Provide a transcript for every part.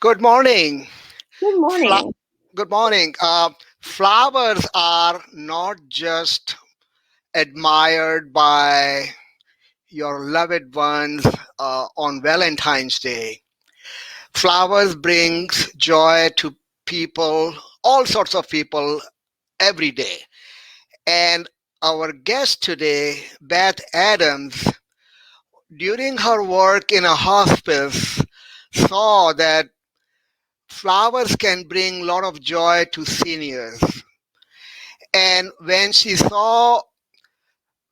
Good morning. Good Fla- morning. Good morning. Flowers are not just admired by your loved ones on Valentine's Day. Flowers brings joy to people, all sorts of people, every day. And our guest today, Beth Adams, during her work in a hospice, saw that flowers can bring a lot of joy to seniors. And when she saw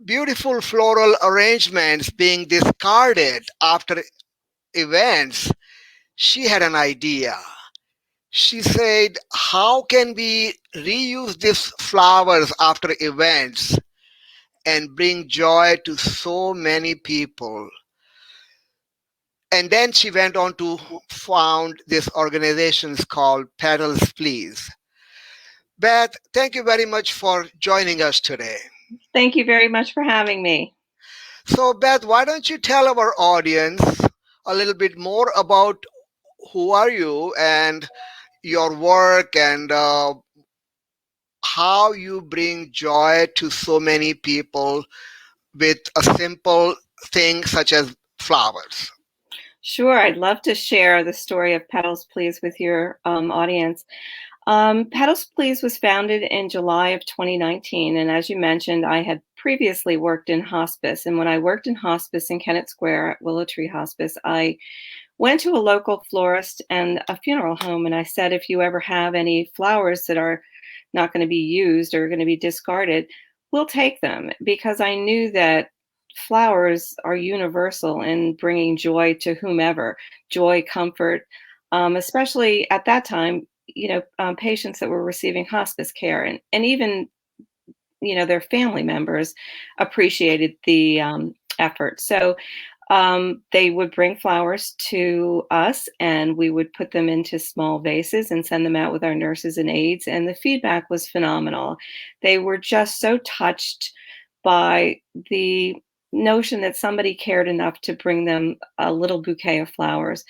beautiful floral arrangements being discarded after events, she had an idea. She said, how can we reuse these flowers after events and bring joy to so many people? And then she went on to found this organization called Petals Please. Beth, thank you very much for joining us today. Thank you very much for having me. So, Beth, why don't you tell our audience a little bit more about who are you and your work and how you bring joy to so many people with a simple thing such as flowers. Sure, I'd love to share the story of Petals Please with your audience. Petals Please was founded in July of 2019. And as you mentioned, I had previously worked in hospice. And when I worked in hospice in Kennett Square at Willow Tree Hospice, I went to a local florist and a funeral home. And I said, if you ever have any flowers that are not going to be used or going to be discarded, we'll take them, because I knew that flowers are universal in bringing joy to whomever, joy, comfort, especially at that time, patients that were receiving hospice care, and even, their family members appreciated the effort. So they would bring flowers to us, and we would put them into small vases and send them out with our nurses and aides. And the feedback was phenomenal. They were just so touched by the notion that somebody cared enough to bring them a little bouquet of flowers.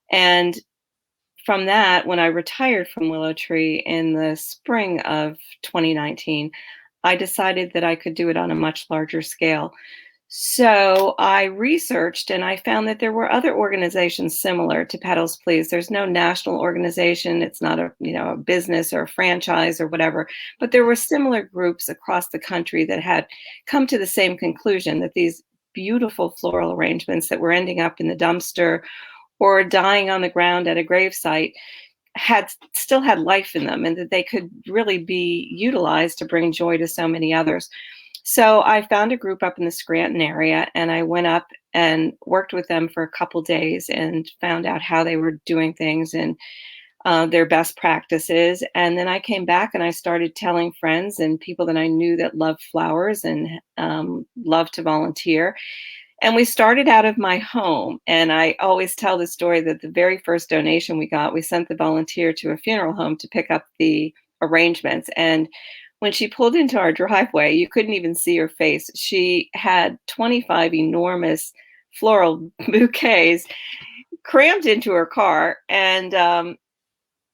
And from that, when I retired from Willow Tree in the spring of 2019, I decided that I could do it on a much larger scale. So I researched and I found that there were other organizations similar to Petals Please. There's no national organization. It's not a business or a franchise or whatever, but there were similar groups across the country that had come to the same conclusion, that these beautiful floral arrangements that were ending up in the dumpster or dying on the ground at a gravesite still had life in them, and that they could really be utilized to bring joy to so many others. So I found a group up in the Scranton area, and I went up and worked with them for a couple days and found out how they were doing things and their best practices. And then I came back and I started telling friends and people that I knew that loved flowers and loved to volunteer. And we started out of my home. And I always tell the story that the very first donation we got, we sent the volunteer to a funeral home to pick up the arrangements. And when she pulled into our driveway, you couldn't even see her face. She had 25 enormous floral bouquets crammed into her car. And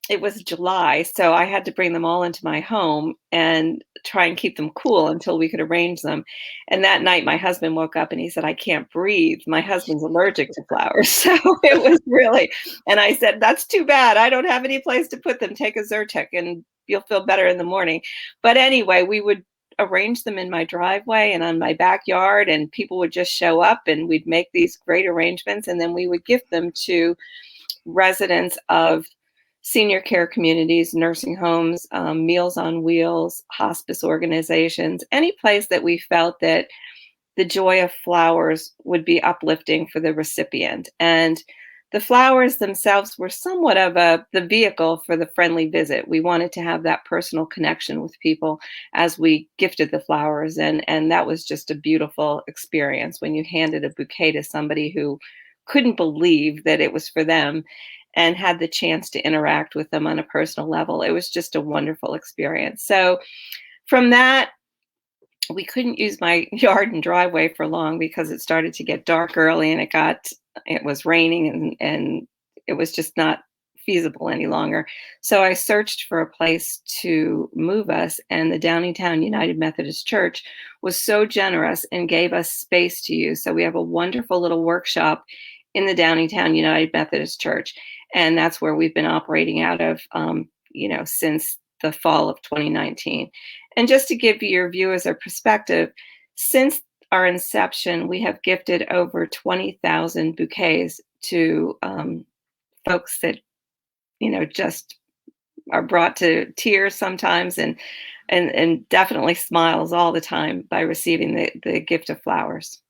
it was July, so I had to bring them all into my home and try and keep them cool until we could arrange them. And that night, my husband woke up and he said, I can't breathe. My husband's allergic to flowers. So it was really, and I said, that's too bad. I don't have any place to put them. Take a Zyrtec and you'll feel better in the morning. But anyway, we would arrange them in my driveway and on my backyard, and people would just show up and we'd make these great arrangements. And then we would gift them to residents of senior care communities, nursing homes, Meals on Wheels, hospice organizations, any place that we felt that the joy of flowers would be uplifting for the recipient. And the flowers themselves were somewhat of the vehicle for the friendly visit. We wanted to have that personal connection with people as we gifted the flowers. And that was just a beautiful experience when you handed a bouquet to somebody who couldn't believe that it was for them and had the chance to interact with them on a personal level. It was just a wonderful experience. So from that, we couldn't use my yard and driveway for long because it started to get dark early and it was raining, and it was just not feasible any longer. So I searched for a place to move us, and the Downingtown United Methodist Church was so generous and gave us space to use. So we have a wonderful little workshop in the Downingtown United Methodist Church, and that's where we've been operating out of, since the fall of 2019. And just to give your viewers a perspective, since our inception, we have gifted over 20,000 bouquets to folks that, just are brought to tears sometimes, and definitely smiles all the time by receiving the gift of flowers.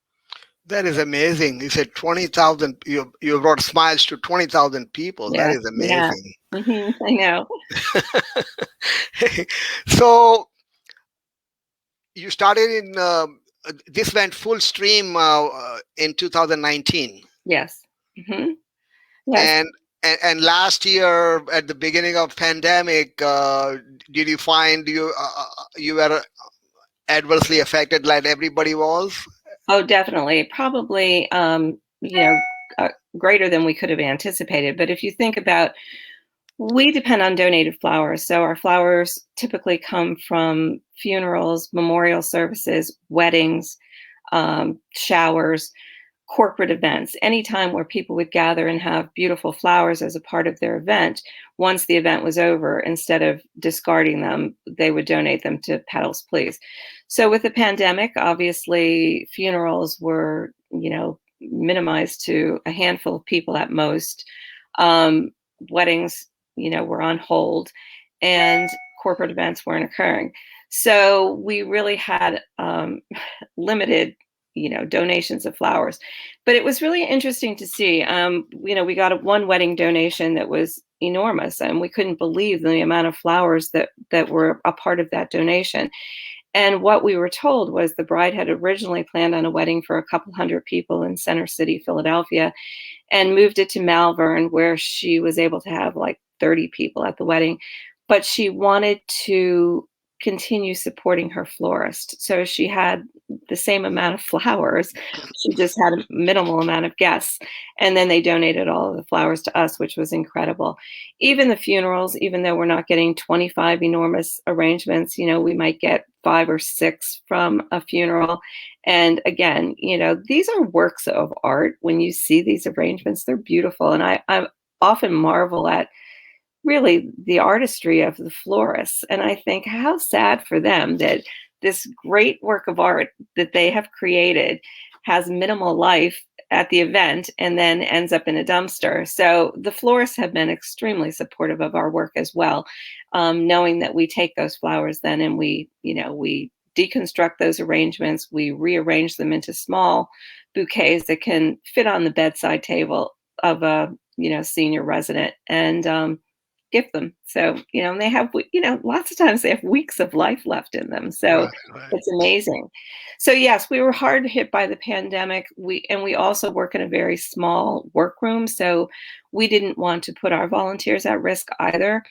That is amazing. You said 20,000, you brought smiles to 20,000 people. That Yeah, is yeah. amazing. I know. So you started in, this went full stream in 2019. Yes. Yes. And, and last year at the beginning of pandemic, did you find you were adversely affected like everybody was? Oh, definitely. Probably, greater than we could have anticipated. But if you think about, we depend on donated flowers. So our flowers typically come from funerals, memorial services, weddings, showers, corporate events, anytime where people would gather and have beautiful flowers as a part of their event. Once the event was over, instead of discarding them, they would donate them to Petals Please. So with the pandemic, obviously funerals were, minimized to a handful of people at most. Weddings, were on hold, and corporate events weren't occurring. So we really had limited donations of flowers. But it was really interesting to see. We got one wedding donation that was enormous, and we couldn't believe the amount of flowers that were a part of that donation. And what we were told was the bride had originally planned on a wedding for a couple hundred people in Center City, Philadelphia, and moved it to Malvern, where she was able to have like 30 people at the wedding. But she wanted to continue supporting her florist. So she had the same amount of flowers. She just had a minimal amount of guests. And then they donated all of the flowers to us, which was incredible. Even the funerals, even though we're not getting 25 enormous arrangements, we might get 5 or 6 from a funeral. And again, these are works of art. When you see these arrangements, they're beautiful. And I often marvel at really the artistry of the florists. And I think how sad for them that this great work of art that they have created has minimal life at the event and then ends up in a dumpster. So the florists have been extremely supportive of our work as well, knowing that we take those flowers then and we deconstruct those arrangements, we rearrange them into small bouquets that can fit on the bedside table of a senior resident, and gift them. So, and they have, lots of times they have weeks of life left in them. So Right. it's amazing. So yes, we were hard hit by the pandemic. We also work in a very small workroom. So we didn't want to put our volunteers at risk either.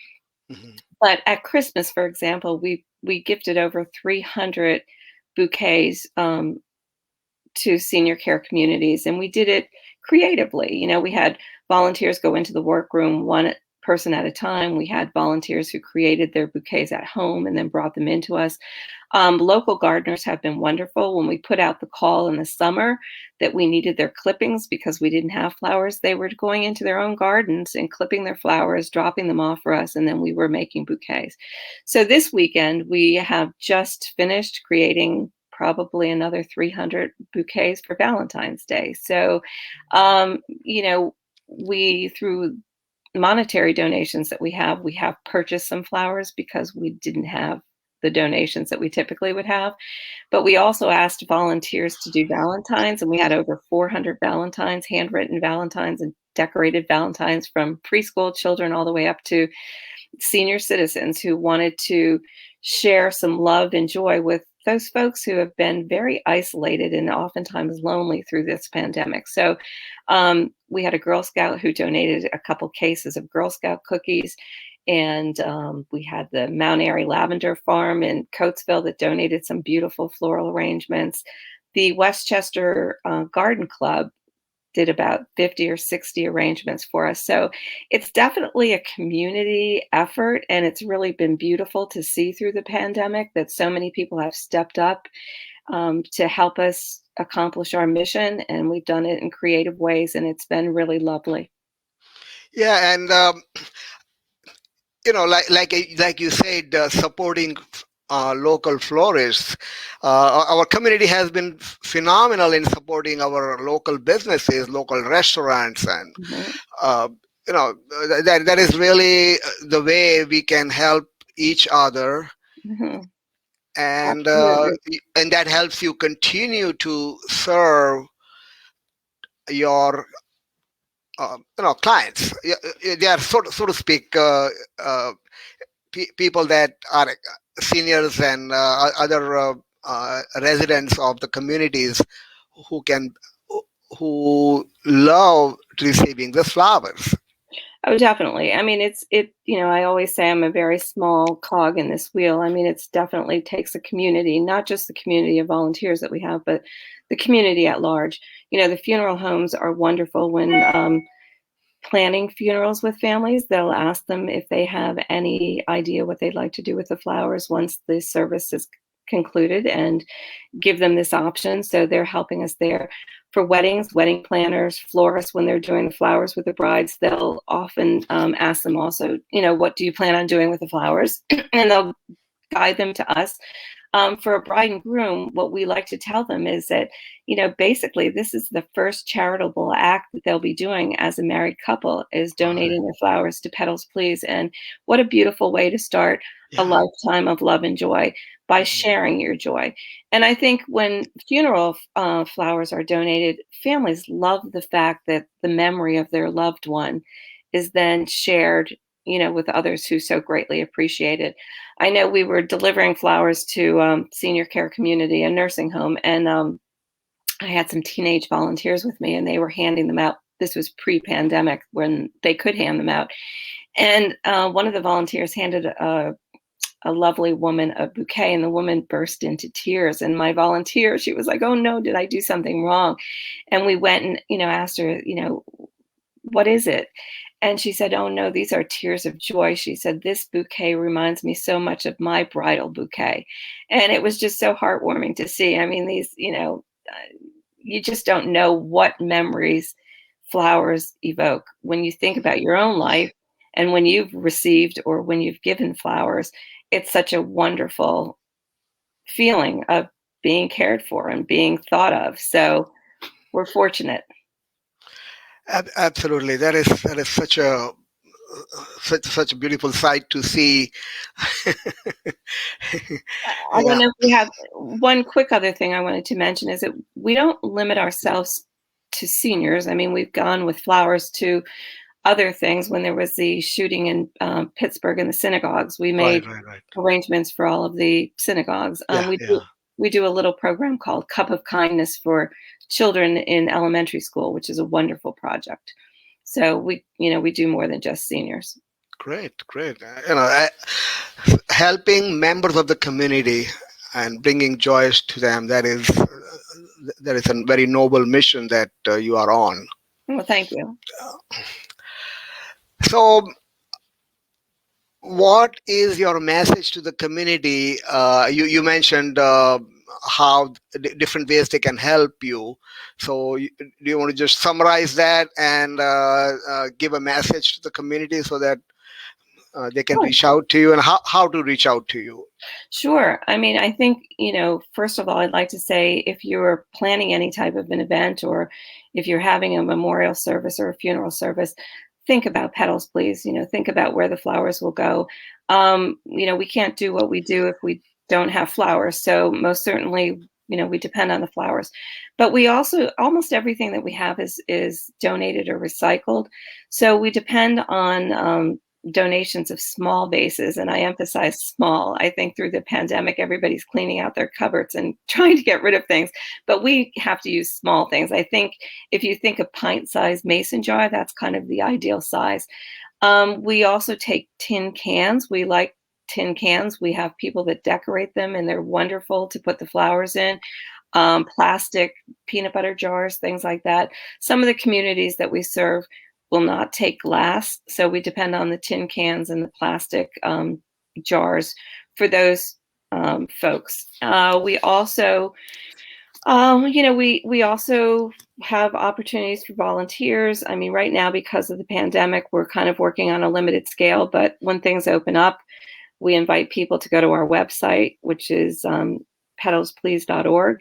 Mm-hmm. But at Christmas, for example, we gifted over 300 bouquets to senior care communities, and we did it creatively. We had volunteers go into the workroom one person at a time. We had volunteers who created their bouquets at home and then brought them into us. Local gardeners have been wonderful. When we put out the call in the summer that we needed their clippings because we didn't have flowers, they were going into their own gardens and clipping their flowers, dropping them off for us, and then we were making bouquets. So this weekend, we have just finished creating probably another 300 bouquets for Valentine's Day. So, we, through monetary donations that we have purchased some flowers because we didn't have the donations that we typically would have. But we also asked volunteers to do Valentines, and we had over 400 Valentines, handwritten Valentines and decorated Valentines, from preschool children all the way up to senior citizens who wanted to share some love and joy with those folks who have been very isolated and oftentimes lonely through this pandemic. So we had a Girl Scout who donated a couple cases of Girl Scout cookies. And we had the Mount Airy Lavender Farm in Coatesville that donated some beautiful floral arrangements. The Westchester Garden Club did about 50 or 60 arrangements for us. So it's definitely a community effort, and it's really been beautiful to see through the pandemic that so many people have stepped up to help us accomplish our mission, and we've done it in creative ways, and it's been really lovely. Yeah, and like you said, supporting local florists. Our community has been phenomenal in supporting our local businesses, local restaurants, and Mhm, uh, that is really the way we can help each other, mhm. and Absolutely. and that helps you continue to serve your clients. They are so to speak, uh, people that are seniors and other residents of the communities who can who love receiving the flowers. Oh, definitely. I mean, I always say I'm a very small cog in this wheel. I mean, it's definitely takes a community, not just the community of volunteers that we have, but the community at large. The funeral homes are wonderful when planning funerals with families. They'll ask them if they have any idea what they'd like to do with the flowers once the service is concluded, and give them this option. So they're helping us there. For weddings, wedding planners, florists, when they're doing the flowers with the brides, they'll often ask them also, what do you plan on doing with the flowers? And they'll guide them to us. For a bride and groom, what we like to tell them is that, basically, this is the first charitable act that they'll be doing as a married couple, is Right. donating their flowers to Petals Please. And what a beautiful way to start a Yeah. lifetime of love and joy by Mhm. sharing your joy. And I think when funeral flowers are donated, families love the fact that the memory of their loved one is then shared, with others who so greatly appreciate it. I know we were delivering flowers to senior care community, a nursing home, and I had some teenage volunteers with me, and they were handing them out. This was pre-pandemic when they could hand them out, and one of the volunteers handed a lovely woman a bouquet, and the woman burst into tears. And my volunteer, she was like, "Oh no, did I do something wrong?" And we went and asked her, what is it? And she said, "Oh no, these are tears of joy." She said, "This bouquet reminds me so much of my bridal bouquet." And it was just so heartwarming to see. I mean, you just don't know what memories flowers evoke when you think about your own life, and when you've received or when you've given flowers. It's such a wonderful feeling of being cared for and being thought of. So we're fortunate. Absolutely, that is such a beautiful sight to see. I don't Yeah. know if we have one quick other thing I wanted to mention is that we don't limit ourselves to seniors. I mean, we've gone with flowers to other things. When there was the shooting in Pittsburgh in the synagogues, we Right. made Right. Right. arrangements for all of the synagogues. Yeah. Yeah. We do a little program called Cup of Kindness for children in elementary school, which is a wonderful project. So we do more than just seniors. Great. Great. Helping members of the community and bringing joys to them. That is a very noble mission that you are on. Well, thank you. So, what is your message to the community? You mentioned how different ways they can help you. So, do you want to just summarize that and give a message to the community so that they can Sure. reach out to you, and how to reach out to you? Sure. I mean, I think, first of all, I'd like to say if you're planning any type of an event, or if you're having a memorial service or a funeral service, think about Petals, please. Think about where the flowers will go. We can't do what we do if we don't have flowers. So most certainly, we depend on the flowers. But we also, almost everything that we have is donated or recycled. So we depend on donations of small vases, and I emphasize small. I think through the pandemic, everybody's cleaning out their cupboards and trying to get rid of things, but we have to use small things. I think if you think a pint-sized mason jar, that's kind of the ideal size. We also take tin cans. We like tin cans. We have people that decorate them, and they're wonderful to put the flowers in. plastic peanut butter jars, things like that. Some of the communities that we serve will not take glass, so we depend on the tin cans and the plastic jars for those folks. We also, we also have opportunities for volunteers. I mean, right now, because of the pandemic, we're kind of working on a limited scale, but when things open up, we invite people to go to our website, which is petalsplease.org.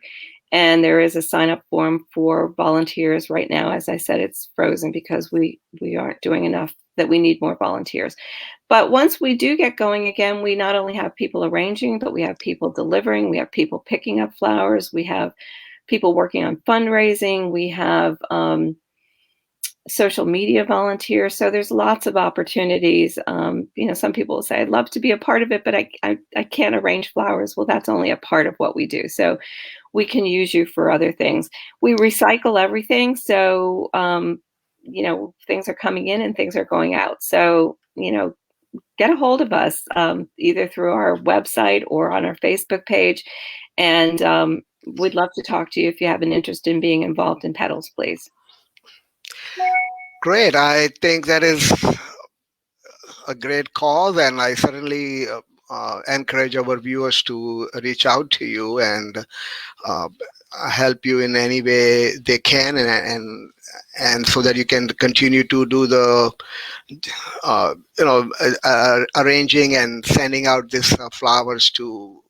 And there is a sign up form for volunteers right now. As I said, it's frozen because we aren't doing enough, that we need more volunteers. But once we do get going again, we not only have people arranging, but we have people delivering, we have people picking up flowers, we have people working on fundraising, we have social media volunteers. So there's lots of opportunities. Some people will say, I'd love to be a part of it, but I can't arrange flowers. Well, that's only a part of what we do. So we can use you for other things. We recycle everything. So, things are coming in and things are going out. So, get a hold of us either through our website or on our Facebook page. And we'd love to talk to you if you have an interest in being involved in Petals Please. Great. I think that is a great cause, and I certainly encourage our viewers to reach out to you and uh, help you in any way they can, and so that you can continue to do the arranging and sending out these flowers to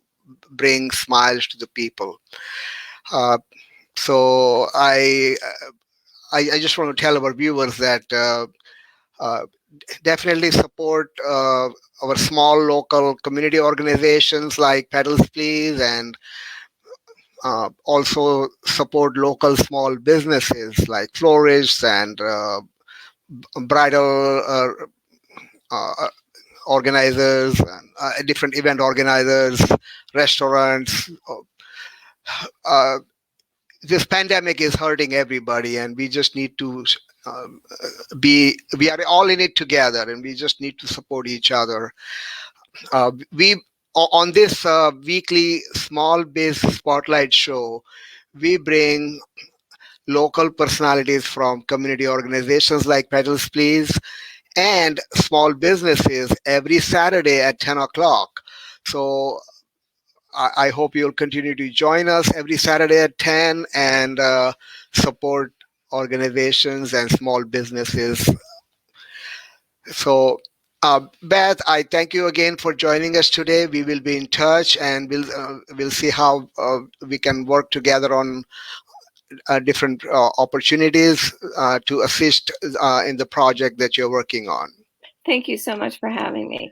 bring smiles to the people. Uh, so I just want to tell our viewers that uh, definitely support our small local community organizations like Petals Please, and also support local small businesses like florists and bridal organizers, and different event organizers, restaurants. Uh, this pandemic is hurting everybody, and we just need to um, we are all in it together, and we just need to support each other. We On this weekly small biz spotlight show, we bring local personalities from community organizations like Petals Please and small businesses every Saturday at 10 o'clock. So I hope you'll continue to join us every Saturday at 10 and support organizations and small businesses. So, Beth, I thank you again for joining us today. We will be in touch, and we'll see how we can work together on different opportunities to assist in the project that you're working on. Thank you so much for having me.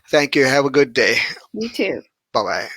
Thank you. Have a good day. You too. Bye bye.